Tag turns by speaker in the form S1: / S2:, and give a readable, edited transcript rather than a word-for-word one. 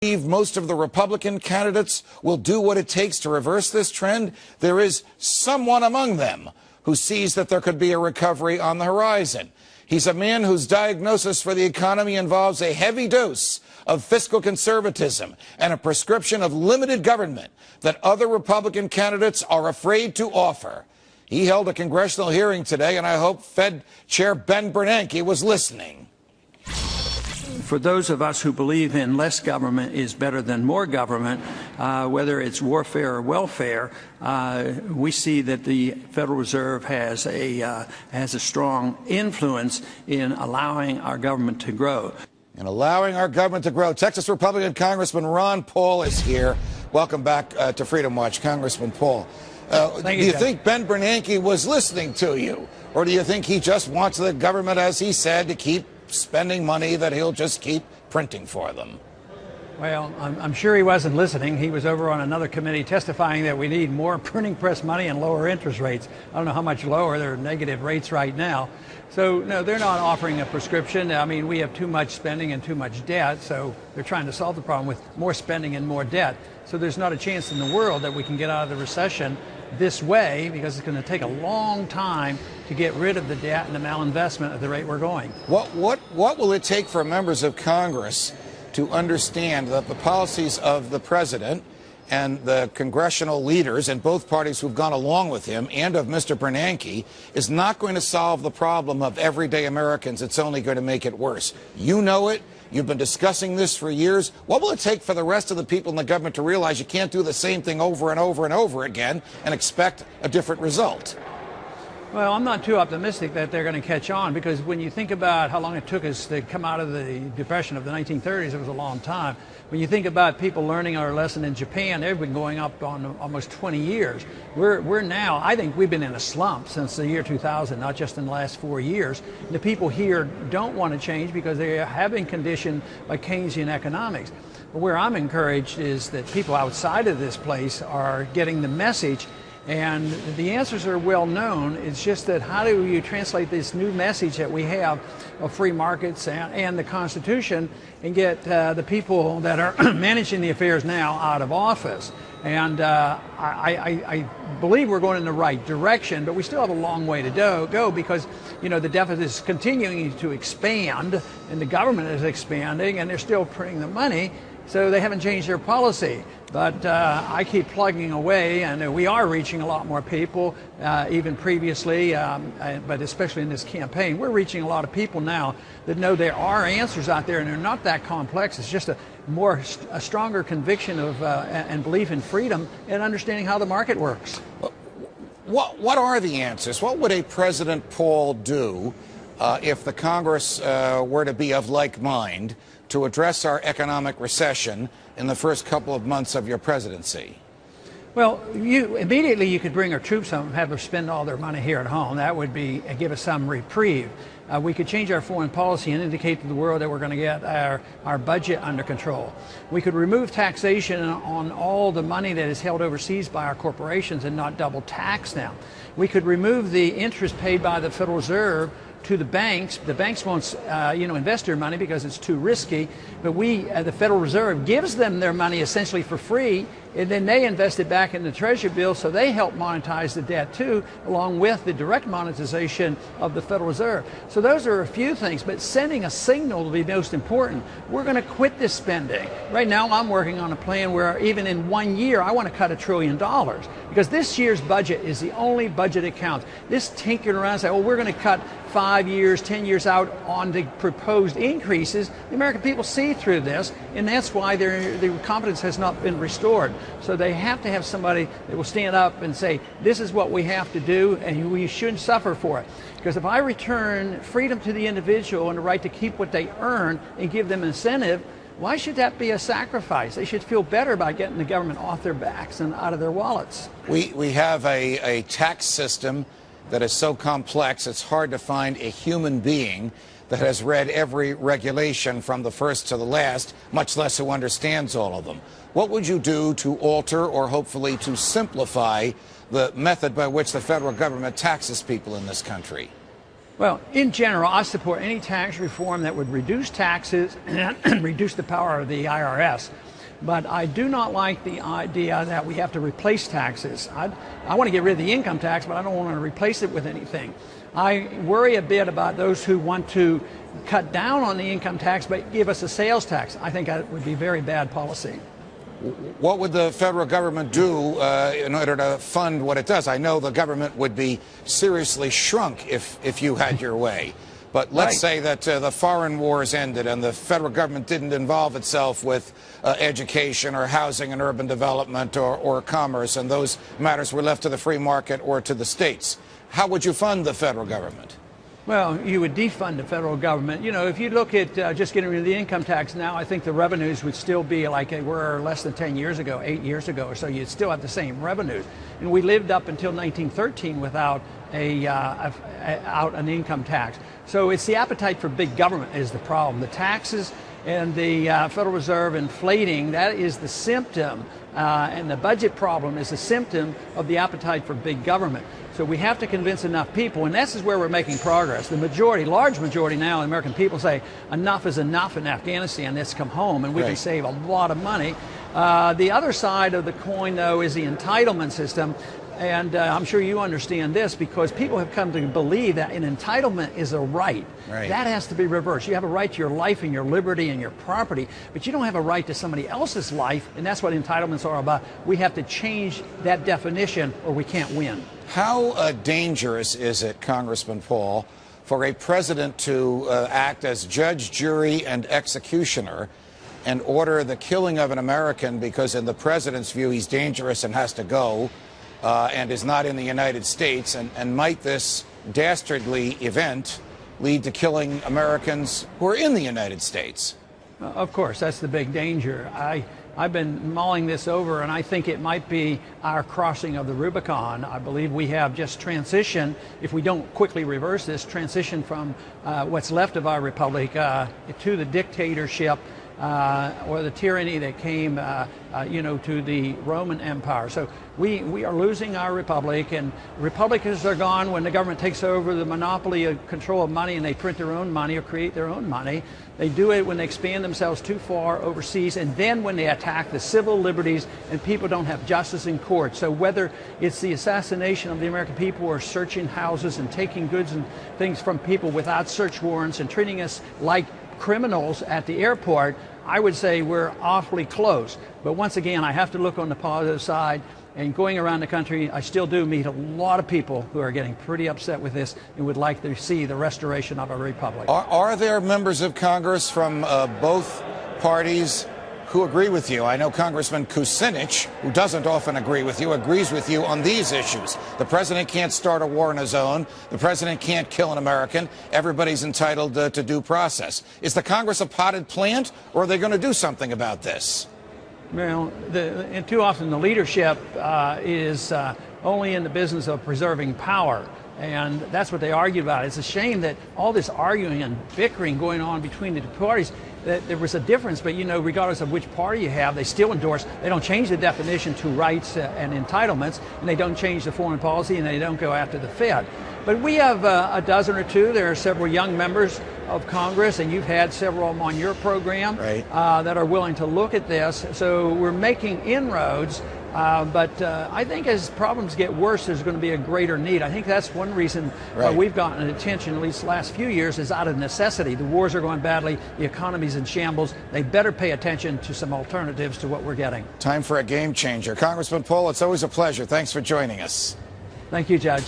S1: Most of the Republican candidates will do what it takes to reverse this trend. There is someone among them who sees that there could be a recovery on the horizon. He's a man whose diagnosis for the economy involves a heavy dose of fiscal conservatism and a prescription of limited government that other Republican candidates are afraid to offer. He held a congressional hearing today, and I hope Fed Chair Ben Bernanke was listening.
S2: For those of us who believe in less government is better than more government, whether it's warfare or welfare, we see that the Federal Reserve has a strong influence in allowing our government to grow.
S1: And allowing our government to grow. Texas Republican Congressman Ron Paul is here. Welcome back to Freedom Watch, Congressman Paul. Do you think Ben Bernanke was listening to you? Or do you think he just wants the government, as he said, to keep spending money that he'll just keep printing for them?
S3: Well, I'm sure he wasn't listening. He was over on another committee testifying that we need more printing press money and lower interest rates. I don't know how much lower. They're negative rates right now. So, no, they're not offering a prescription. I mean, we have too much spending and too much debt, so they're trying to solve the problem with more spending and more debt. So there's not a chance in the world that we can get out of the recession this way, because it's going to take a long time to get rid of the debt and the malinvestment at the rate we're going.
S1: What will it take for members of Congress to understand that the policies of the president and the congressional leaders in both parties who've gone along with him and of Mr. Bernanke is not going to solve the problem of everyday Americans? It's only going to make it worse. You know it. You've been discussing this for years. What will it take for the rest of the people in the government to realize you can't do the same thing over and over and over again and expect a different result?
S3: Well, I'm not too optimistic that they're going to catch on, because when you think about how long it took us to come out of the Depression of the 1930s, it was a long time. When you think about people learning our lesson in Japan, they've been going up on almost 20 years. We're now, I think we've been in a slump since the year 2000, not just in the last 4 years. The people here don't want to change because they have been conditioned by Keynesian economics. But where I'm encouraged is that people outside of this place are getting the message. And the answers are well known. It's just that how do you translate this new message that we have of free markets and the Constitution and get the people that are managing the affairs now out of office? And I believe we're going in the right direction, but we still have a long way to go because, you know, the deficit is continuing to expand and the government is expanding and they're still printing the money. So they haven't changed their policy. But I keep plugging away, and we are reaching a lot more people, even previously, but especially in this campaign. We're reaching a lot of people now that know there are answers out there, and they're not that complex. It's just a stronger conviction of and belief in freedom and understanding how the market works.
S1: What are the answers? What would a President Paul do if the Congress were to be of like mind to address our economic recession in the first couple of months of your presidency?
S3: Well, immediately you could bring our troops home, have them spend all their money here at home. That would give us some reprieve. We could change our foreign policy and indicate to the world that we're going to get our budget under control. We could remove taxation on all the money that is held overseas by our corporations and not double tax them. We could remove the interest paid by the Federal Reserve to the banks. The banks won't, invest their money because it's too risky. But the Federal Reserve gives them their money essentially for free, and then they invest it back in the Treasury bill, so they help monetize the debt too, along with the direct monetization of the Federal Reserve. So those are a few things, but sending a signal will be most important. We're going to quit this spending. Right now, I'm working on a plan where even in 1 year, I want to cut $1 trillion, because this year's budget is the only budget that counts. This tinkering around and say, well, we're going to cut 5 years, 10 years out on the proposed increases. The American people see through this, and that's why their confidence has not been restored. So they have to have somebody that will stand up and say, this is what we have to do, and we shouldn't suffer for it. Because if I return freedom to the individual and the right to keep what they earn and give them incentive, why should that be a sacrifice? They should feel better by getting the government off their backs and out of their wallets.
S1: We have a tax system that is so complex it's hard to find a human being that has read every regulation from the first to the last, much less who understands all of them. What would you do to alter or hopefully to simplify the method by which the federal government taxes people in this country?
S3: Well, in general, I support any tax reform that would reduce taxes and reduce the power of the IRS. But I do not like the idea that we have to replace taxes. I want to get rid of the income tax, but I don't want to replace it with anything. I worry a bit about those who want to cut down on the income tax but give us a sales tax. I think that would be very bad policy.
S1: What would the federal government do in order to fund what it does? I know the government would be seriously shrunk if you had your way. But let's say that the foreign wars ended and the federal government didn't involve itself with education or housing and urban development or commerce, and those matters were left to the free market or to the states. How would you fund the federal government?
S3: Well, you would defund the federal government. You know, if you look at just getting rid of the income tax now, I think the revenues would still be like they were less than 10 years ago, 8 years ago or so. You'd still have the same revenues. And we lived up until 1913 without an income tax. So it's the appetite for big government is the problem. The taxes and the Federal Reserve inflating, that is the symptom. And the budget problem is a symptom of the appetite for big government. So we have to convince enough people, and this is where we're making progress. The majority, large majority now, of American people say enough is enough in Afghanistan. Let's come home, and we can save a lot of money. The other side of the coin, though, is the entitlement system. And I'm sure you understand this because people have come to believe that an entitlement is a right. That has to be reversed. You have a right to your life and your liberty and your property, but you don't have a right to somebody else's life, and that's what entitlements are about. We have to change that definition or we can't win.
S1: How dangerous is it, Congressman Paul, for a president to act as judge, jury, and executioner and order the killing of an American because in the president's view he's dangerous and has to go? And is not in the United States, and might this dastardly event lead to killing Americans who are in the United States?
S3: Of course, that's the big danger. I've been mulling this over, and I think it might be our crossing of the Rubicon. I believe we have just transitioned, if we don't quickly reverse this, transition from what's left of our republic to the dictatorship or the tyranny that came, to the Roman Empire. So we are losing our republic, and republicans are gone when the government takes over the monopoly of control of money and they print their own money or create their own money. They do it when they expand themselves too far overseas, and then when they attack the civil liberties and people don't have justice in court. So whether it's the assassination of the American people or searching houses and taking goods and things from people without search warrants and treating us like criminals at the airport, I would say we're awfully close. But once again, I have to look on the positive side. And going around the country, I still do meet a lot of people who are getting pretty upset with this and would like to see the restoration of our republic.
S1: Are there members of Congress from both parties who agree with you? I know Congressman Kucinich, who doesn't often agree with you, agrees with you on these issues. The president can't start a war in his own. The president can't kill an American. Everybody's entitled to due process. Is the Congress a potted plant, or are they going to do something about this?
S3: Well, and too often the leadership is only in the business of preserving power. And that's what they argue about. It's a shame that all this arguing and bickering going on between the two parties, that there was a difference, but regardless of which party you have, they still endorse. They don't change the definition to rights and entitlements, and they don't change the foreign policy, and they don't go after the Fed. But we have a dozen or two. There are several young members of Congress, and you've had several of them on your program that are willing to look at this. So we're making inroads. But I think as problems get worse, there's going to be a greater need. I think that's one reason why we've gotten attention, at least the last few years, is out of necessity. The wars are going badly. The economy's in shambles. They better pay attention to some alternatives to what we're getting.
S1: Time for a game changer. Congressman Paul, it's always a pleasure. Thanks for joining us.
S3: Thank you, Judge.